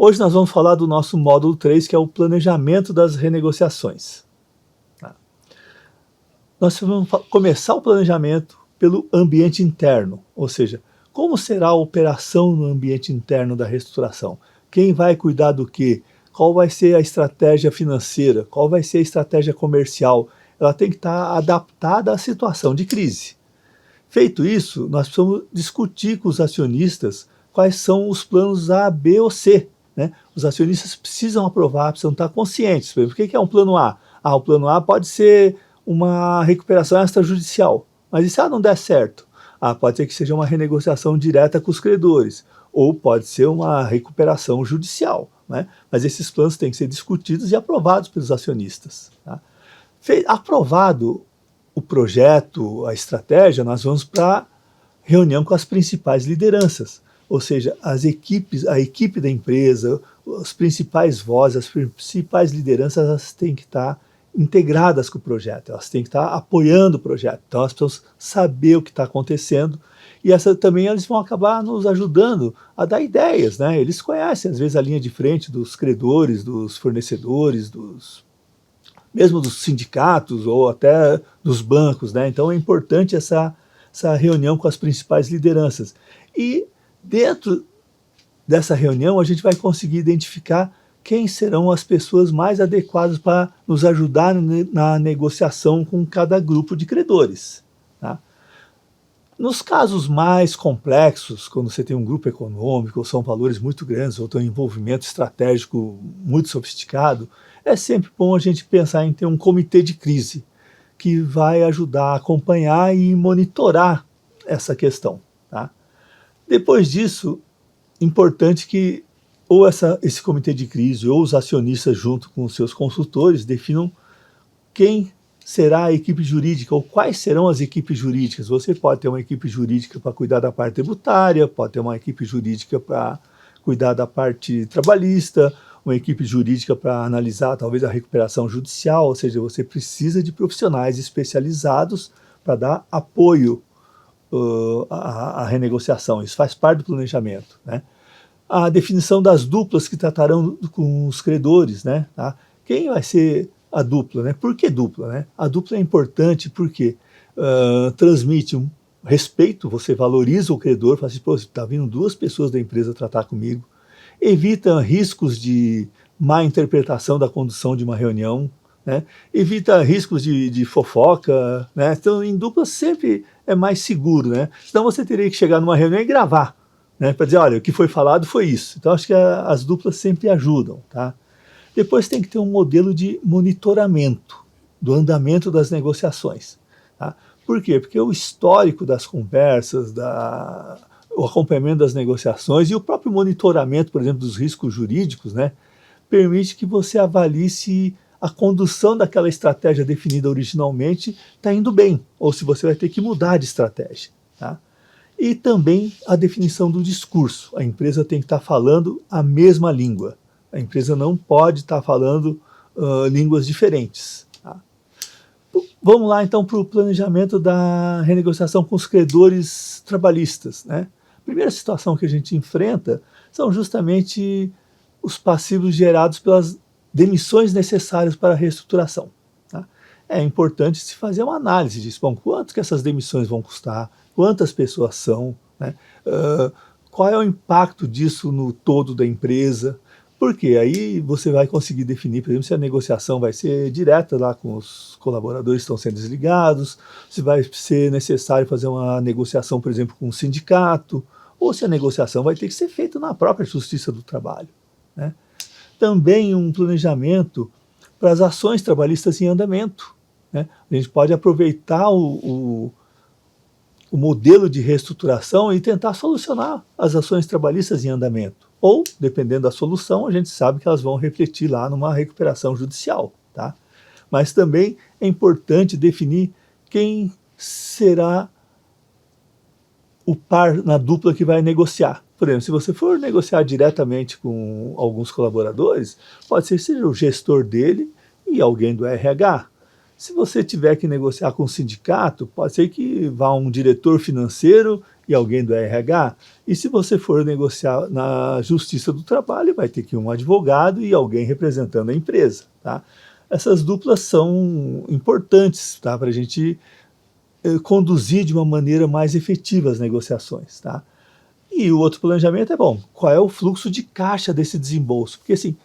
Hoje nós vamos falar do nosso módulo 3, que é o planejamento das renegociações. Nós vamos começar o planejamento pelo ambiente interno, ou seja, como será a operação no ambiente interno da reestruturação? Quem vai cuidar do quê? Qual vai ser a estratégia financeira? Qual vai ser a estratégia comercial? Ela tem que estar adaptada à situação de crise. Feito isso, nós precisamos discutir com os acionistas quais são os planos A, B ou C. Né? Os acionistas precisam aprovar, precisam estar conscientes. Por exemplo, o que é um plano A? O plano A pode ser uma recuperação extrajudicial, mas e se ela não der certo? Pode ser que seja uma renegociação direta com os credores, ou pode ser uma recuperação judicial. Né? Mas esses planos têm que ser discutidos e aprovados pelos acionistas. Tá? Aprovado o projeto, a estratégia, nós vamos para a reunião com as principais lideranças, ou seja, as equipes, a equipe da empresa, as principais vozes, as principais lideranças, elas têm que estar integradas com o projeto, elas têm que estar apoiando o projeto. Então, elas precisam saber o que está acontecendo e também eles vão acabar nos ajudando a dar ideias. Né? Eles conhecem, às vezes, a linha de frente dos credores, dos fornecedores, mesmo dos sindicatos ou até dos bancos. Né? Então, é importante essa reunião com as principais lideranças. E dentro dessa reunião, a gente vai conseguir identificar quem serão as pessoas mais adequadas para nos ajudar na negociação com cada grupo de credores. Tá? Nos casos mais complexos, quando você tem um grupo econômico, ou são valores muito grandes, ou tem um envolvimento estratégico muito sofisticado, é sempre bom a gente pensar em ter um comitê de crise, que vai ajudar a acompanhar e monitorar essa questão. Tá? Depois disso, importante que ou esse comitê de crise ou os acionistas junto com os seus consultores definam quem será a equipe jurídica ou quais serão as equipes jurídicas. Você pode ter uma equipe jurídica para cuidar da parte tributária, pode ter uma equipe jurídica para cuidar da parte trabalhista, uma equipe jurídica para analisar talvez a recuperação judicial, ou seja, você precisa de profissionais especializados para dar apoio à renegociação. Isso faz parte do planejamento. Né? A definição das duplas que tratarão com os credores, né? Tá? Quem vai ser a dupla? Né? Por que dupla? Né? A dupla é importante porque transmite um respeito, você valoriza o credor, fala assim, pô, está vindo duas pessoas da empresa tratar comigo, evita riscos de má interpretação da condução de uma reunião, né? Evita riscos de fofoca, né? Então em dupla sempre é mais seguro, né? Senão você teria que chegar numa reunião e gravar, né, para dizer, olha, o que foi falado foi isso. Então, acho que as duplas sempre ajudam. Tá? Depois tem que ter um modelo de monitoramento do andamento das negociações. Tá? Por quê? Porque o histórico das conversas, o acompanhamento das negociações e o próprio monitoramento, por exemplo, dos riscos jurídicos, né, permite que você avalie se a condução daquela estratégia definida originalmente está indo bem, ou se você vai ter que mudar de estratégia. Tá? E também a definição do discurso. A empresa tem que estar falando a mesma língua. A empresa não pode estar falando línguas diferentes. Tá? Vamos lá, então, para o planejamento da renegociação com os credores trabalhistas. Né? A primeira situação que a gente enfrenta são justamente os passivos gerados pelas demissões necessárias para a reestruturação. Tá? É importante se fazer uma análise disso. Bom, quanto que essas demissões vão custar? Quantas pessoas são, né? Qual é o impacto disso no todo da empresa, porque aí você vai conseguir definir, por exemplo, se a negociação vai ser direta lá com os colaboradores que estão sendo desligados, se vai ser necessário fazer uma negociação, por exemplo, com o sindicato, ou se a negociação vai ter que ser feita na própria Justiça do Trabalho. Né? Também um planejamento para as ações trabalhistas em andamento. Né? A gente pode aproveitar o modelo de reestruturação e tentar solucionar as ações trabalhistas em andamento. Ou, dependendo da solução, a gente sabe que elas vão refletir lá numa recuperação judicial. Tá? Mas também é importante definir quem será o par na dupla que vai negociar. Por exemplo, se você for negociar diretamente com alguns colaboradores, pode ser que seja o gestor dele e alguém do RH. Se você tiver que negociar com o sindicato, pode ser que vá um diretor financeiro e alguém do RH, e se você for negociar na Justiça do Trabalho, vai ter que ir um advogado e alguém representando a empresa. Tá? Essas duplas são importantes, tá? Para a gente conduzir de uma maneira mais efetiva as negociações. Tá? E o outro planejamento é, bom, qual é o fluxo de caixa desse desembolso? Porque assim,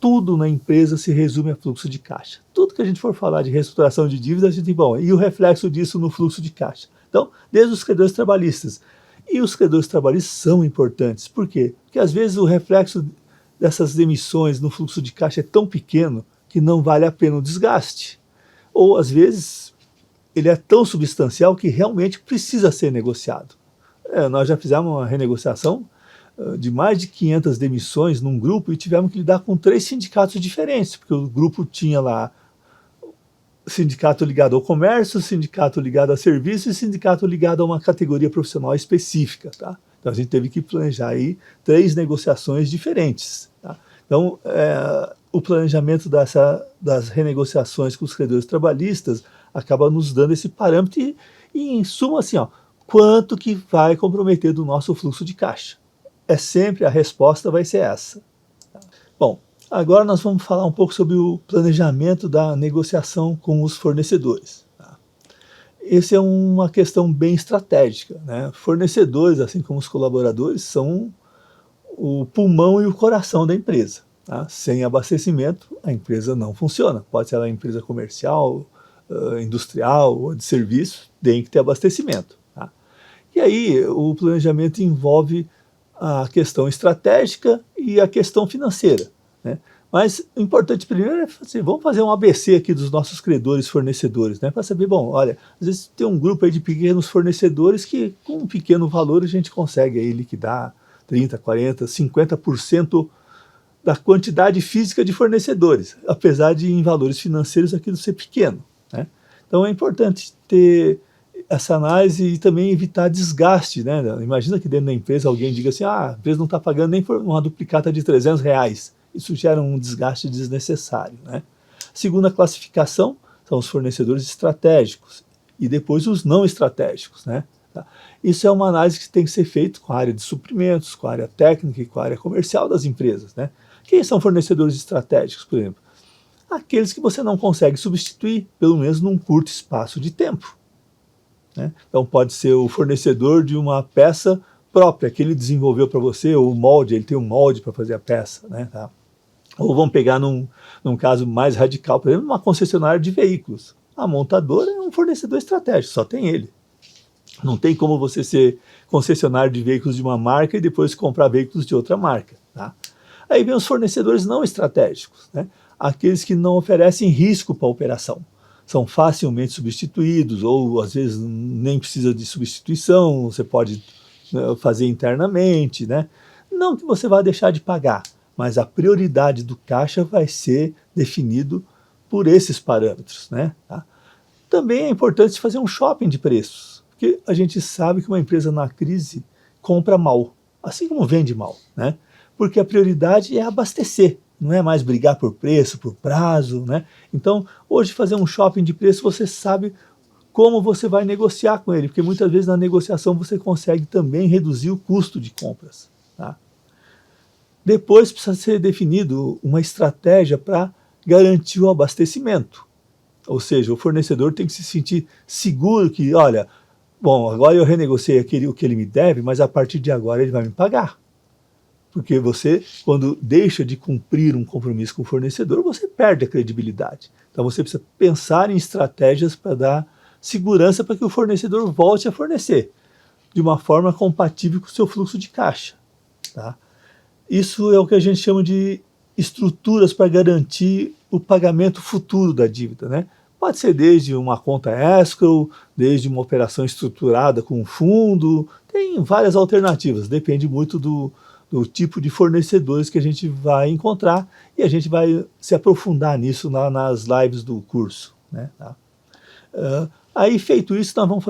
tudo na empresa se resume a fluxo de caixa. Tudo que a gente for falar de reestruturação de dívida, a gente tem, bom, e o reflexo disso no fluxo de caixa? Então, desde os credores trabalhistas. E os credores trabalhistas são importantes. Por quê? Porque às vezes o reflexo dessas demissões no fluxo de caixa é tão pequeno que não vale a pena o desgaste. Ou às vezes ele é tão substancial que realmente precisa ser negociado. Nós já fizemos uma renegociação de mais de 500 demissões num grupo e tivemos que lidar com 3 sindicatos diferentes, porque o grupo tinha lá sindicato ligado ao comércio, sindicato ligado a serviço e sindicato ligado a uma categoria profissional específica. Tá? Então a gente teve que planejar aí 3 negociações diferentes. Tá? Então o planejamento das renegociações com os credores trabalhistas acaba nos dando esse parâmetro e em suma assim, quanto que vai comprometer do nosso fluxo de caixa? Sempre a resposta vai ser essa. Bom, agora nós vamos falar um pouco sobre o planejamento da negociação com os fornecedores. Essa é uma questão bem estratégica. Né? Fornecedores, assim como os colaboradores, são o pulmão e o coração da empresa. Tá? Sem abastecimento, a empresa não funciona. Pode ser uma empresa comercial, industrial ou de serviço, tem que ter abastecimento. Tá? E aí o planejamento envolve a questão estratégica e a questão financeira. Né? Mas o importante primeiro é assim, vamos fazer um ABC aqui dos nossos credores fornecedores, né? Para saber, bom, olha, às vezes tem um grupo aí de pequenos fornecedores que com um pequeno valor a gente consegue aí liquidar 30%, 40%, 50% da quantidade física de fornecedores, apesar de em valores financeiros aquilo ser pequeno. Né? Então é importante ter essa análise e também evitar desgaste. Né? Imagina que dentro da empresa alguém diga assim, a empresa não está pagando nem por uma duplicata de R$300. Isso gera um desgaste desnecessário. Né? Segunda classificação são os fornecedores estratégicos e depois os não estratégicos. Né? Tá? Isso é uma análise que tem que ser feita com a área de suprimentos, com a área técnica e com a área comercial das empresas. Né? Quem são fornecedores estratégicos, por exemplo? Aqueles que você não consegue substituir, pelo menos num curto espaço de tempo. Né? Então pode ser o fornecedor de uma peça própria que ele desenvolveu para você, ou o molde, ele tem um molde para fazer a peça. Né? Tá? Ou vamos pegar num caso mais radical, por exemplo, uma concessionária de veículos. A montadora é um fornecedor estratégico, só tem ele. Não tem como você ser concessionário de veículos de uma marca e depois comprar veículos de outra marca. Tá? Aí vem os fornecedores não estratégicos, né? Aqueles que não oferecem risco para a operação. São facilmente substituídos ou às vezes nem precisa de substituição, você pode fazer internamente. Né? Não que você vá deixar de pagar, mas a prioridade do caixa vai ser definido por esses parâmetros. Né? Tá? Também é importante fazer um shopping de preços, porque a gente sabe que uma empresa na crise compra mal, assim como vende mal. Né? Porque a prioridade é abastecer, não é mais brigar por preço, por prazo. Né? Então, hoje fazer um shopping de preço, você sabe como você vai negociar com ele, porque muitas vezes na negociação você consegue também reduzir o custo de compras. Tá? Depois precisa ser definido uma estratégia para garantir o abastecimento. Ou seja, o fornecedor tem que se sentir seguro que, olha, bom, agora eu renegociei o que ele me deve, mas a partir de agora ele vai me pagar. Porque você, quando deixa de cumprir um compromisso com o fornecedor, você perde a credibilidade. Então você precisa pensar em estratégias para dar segurança para que o fornecedor volte a fornecer, de uma forma compatível com o seu fluxo de caixa. Tá? Isso é o que a gente chama de estruturas para garantir o pagamento futuro da dívida. Né? Pode ser desde uma conta escrow, desde uma operação estruturada com um fundo, tem várias alternativas, depende muito do tipo de fornecedores que a gente vai encontrar e a gente vai se aprofundar nisso nas lives do curso. Né? Tá? Aí, feito isso, nós vamos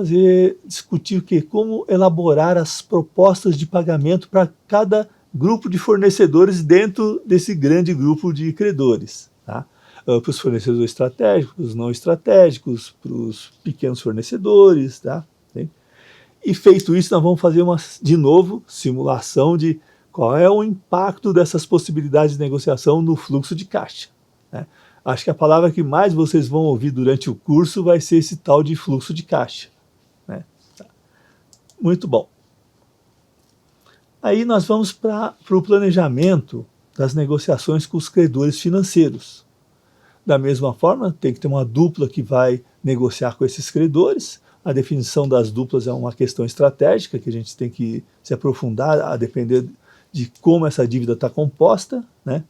discutir o quê? Como elaborar as propostas de pagamento para cada grupo de fornecedores dentro desse grande grupo de credores. Tá? Para os fornecedores estratégicos, não estratégicos, para os pequenos fornecedores. Tá? E feito isso, nós vamos fazer de novo, simulação de qual é o impacto dessas possibilidades de negociação no fluxo de caixa, né? Acho que a palavra que mais vocês vão ouvir durante o curso vai ser esse tal de fluxo de caixa, né? Muito bom. Aí nós vamos para o planejamento das negociações com os credores financeiros. Da mesma forma, tem que ter uma dupla que vai negociar com esses credores. A definição das duplas é uma questão estratégica que a gente tem que se aprofundar a depender de como essa dívida está composta, né?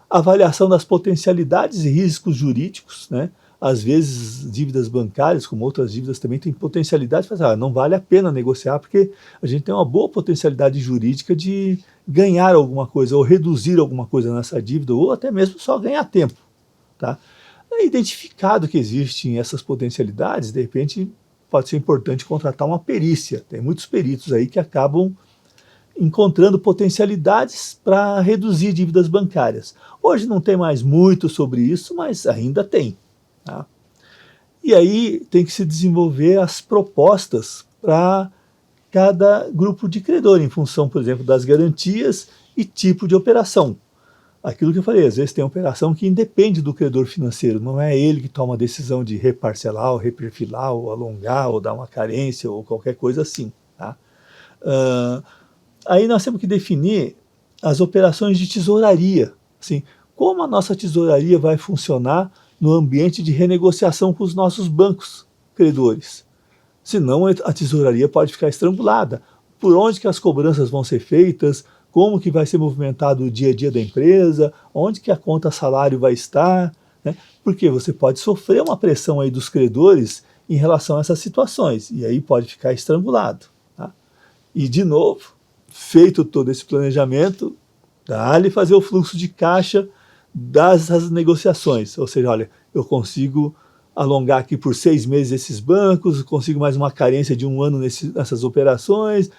Avaliação das potencialidades e riscos jurídicos, né? Às vezes, dívidas bancárias, como outras dívidas, também têm potencialidade de não vale a pena negociar, porque a gente tem uma boa potencialidade jurídica de ganhar alguma coisa, ou reduzir alguma coisa nessa dívida, ou até mesmo só ganhar tempo, tá? É identificado que existem essas potencialidades, de repente pode ser importante contratar uma perícia. Tem muitos peritos aí que acabam encontrando potencialidades para reduzir dívidas bancárias. Hoje não tem mais muito sobre isso, mas ainda tem, tá? E aí tem que se desenvolver as propostas para cada grupo de credor, em função, por exemplo, das garantias e tipo de operação. Aquilo que eu falei, às vezes tem operação que independe do credor financeiro, não é ele que toma a decisão de reparcelar, ou reperfilar, ou alongar, ou dar uma carência, ou qualquer coisa assim, tá? Aí nós temos que definir as operações de tesouraria, assim, como a nossa tesouraria vai funcionar no ambiente de renegociação com os nossos bancos credores. Senão a tesouraria pode ficar estrangulada. Por onde que as cobranças vão ser feitas, como que vai ser movimentado o dia a dia da empresa, onde que a conta salário vai estar, né? Porque você pode sofrer uma pressão aí dos credores em relação a essas situações, e aí pode ficar estrangulado, tá? E, de novo, feito todo esse planejamento, dá-lhe fazer o fluxo de caixa das negociações. Ou seja, olha, eu consigo alongar aqui por 6 meses esses bancos, consigo mais uma carência de 1 ano nessas operações,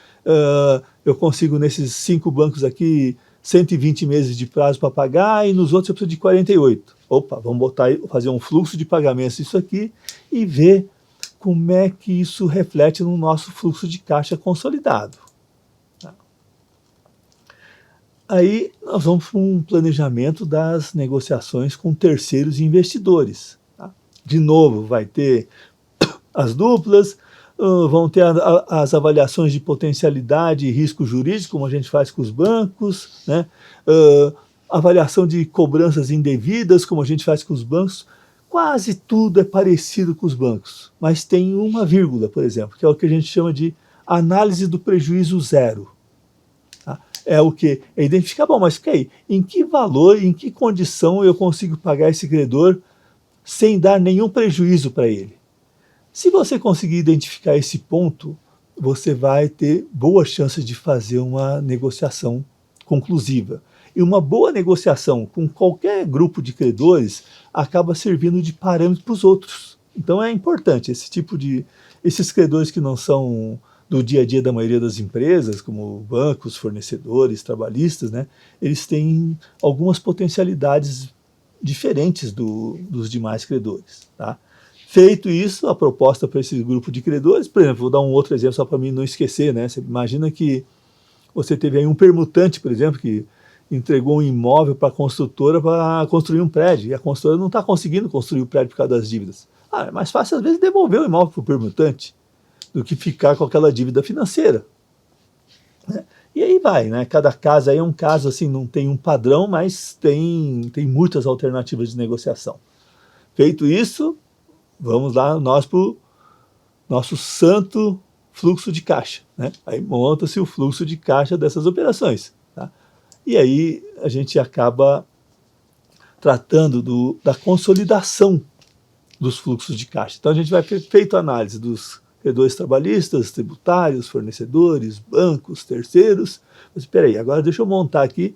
eu consigo nesses 5 bancos aqui 120 meses de prazo para pagar, e nos outros eu preciso de 48. Opa, vamos fazer um fluxo de pagamentos isso aqui e ver como é que isso reflete no nosso fluxo de caixa consolidado. Aí nós vamos para um planejamento das negociações com terceiros e investidores. Tá? De novo, vai ter as duplas, vão ter as avaliações de potencialidade e risco jurídico, como a gente faz com os bancos, né? Avaliação de cobranças indevidas, como a gente faz com os bancos. Quase tudo é parecido com os bancos, mas tem uma vírgula, por exemplo, que é o que a gente chama de análise do prejuízo zero. É o que? É identificar, bom, mas aí, em que valor, em que condição eu consigo pagar esse credor sem dar nenhum prejuízo para ele? Se você conseguir identificar esse ponto, você vai ter boas chances de fazer uma negociação conclusiva. E uma boa negociação com qualquer grupo de credores acaba servindo de parâmetro para os outros. Então é importante esses credores que não são do dia a dia da maioria das empresas, como bancos, fornecedores, trabalhistas, né, eles têm algumas potencialidades diferentes dos demais credores, tá? Feito isso, a proposta para esse grupo de credores, por exemplo, vou dar um outro exemplo só para mim não esquecer, né? Você imagina que você teve aí um permutante, por exemplo, que entregou um imóvel para a construtora para construir um prédio, e a construtora não está conseguindo construir o prédio por causa das dívidas. É mais fácil, às vezes, devolver o imóvel para o permutante do que ficar com aquela dívida financeira, né? E aí vai, né? Cada caso aí é um caso, assim, não tem um padrão, mas tem muitas alternativas de negociação. Feito isso, vamos lá, nós para o nosso santo fluxo de caixa, né? Aí monta-se o fluxo de caixa dessas operações, tá? E aí a gente acaba tratando da consolidação dos fluxos de caixa. Então a gente vai ter feito análise dos credores trabalhistas, tributários, fornecedores, bancos, terceiros. Mas espera aí, agora deixa eu montar aqui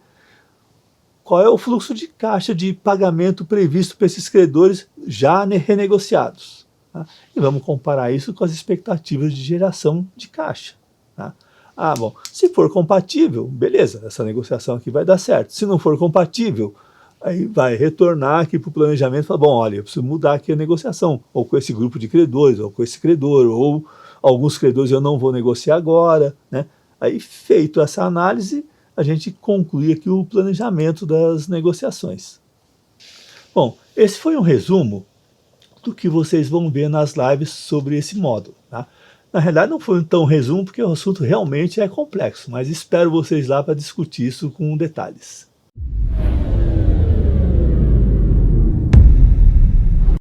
qual é o fluxo de caixa de pagamento previsto para esses credores já renegociados, tá? E vamos comparar isso com as expectativas de geração de caixa, tá? Bom, se for compatível, beleza, essa negociação aqui vai dar certo. Se não for compatível, aí vai retornar aqui para o planejamento e falar, bom, olha, eu preciso mudar aqui a negociação, ou com esse grupo de credores, ou com esse credor, ou alguns credores eu não vou negociar agora, né? Aí, feito essa análise, a gente conclui aqui o planejamento das negociações. Bom, esse foi um resumo do que vocês vão ver nas lives sobre esse módulo, tá? Na realidade não foi tão resumo, porque o assunto realmente é complexo, mas espero vocês lá para discutir isso com detalhes.